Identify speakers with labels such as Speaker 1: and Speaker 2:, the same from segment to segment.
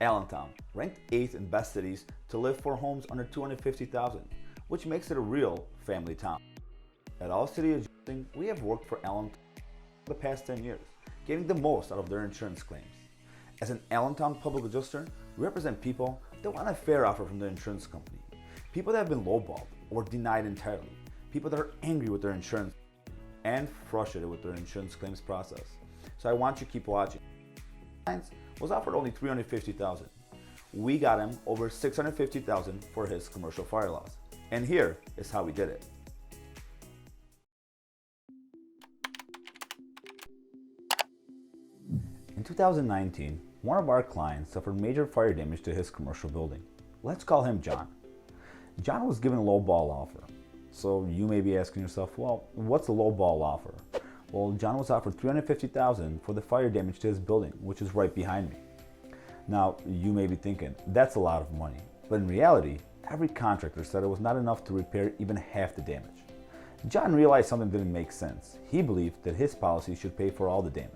Speaker 1: Allentown, ranked 8th in best cities to live for homes under $250,000, which makes it a real family town. At All City Adjusting, we have worked for Allentown for the past 10 years, getting the most out of their insurance claims. As an Allentown Public Adjuster, we represent people that want a fair offer from their insurance company, people that have been lowballed or denied entirely, people that are angry with their insurance and frustrated with their insurance claims process. So I want you to keep watching. Clients was offered only $350,000. We got him over $650,000 for his commercial fire loss. And here is how we did it. In 2019, one of our clients suffered major fire damage to his commercial building. Let's call him John. John was given a low ball offer. So you may be asking yourself, well, what's a low ball offer? Well, John was offered $350,000 for the fire damage to his building, which is right behind me. Now, you may be thinking, that's a lot of money. But in reality, every contractor said it was not enough to repair even half the damage. John realized something didn't make sense. He believed that his policy should pay for all the damage.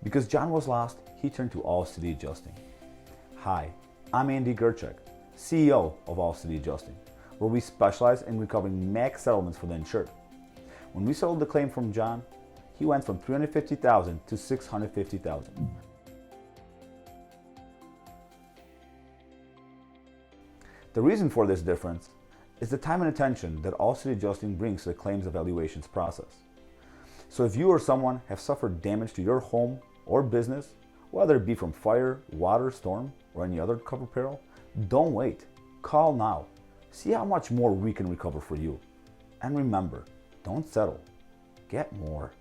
Speaker 1: Because John was lost, he turned to All City Adjusting. Hi, I'm Andy Gerchek, CEO of All City Adjusting, where we specialize in recovering max settlements for the insured. When we settled the claim from John, he went from $350,000 to $650,000. The reason for this difference is the time and attention that All City Adjusting brings to the claims evaluations process. So if you or someone have suffered damage to your home or business, whether it be from fire, water, storm, or any other cover peril, don't wait. Call now. See how much more we can recover for you. And remember, don't settle. Get more.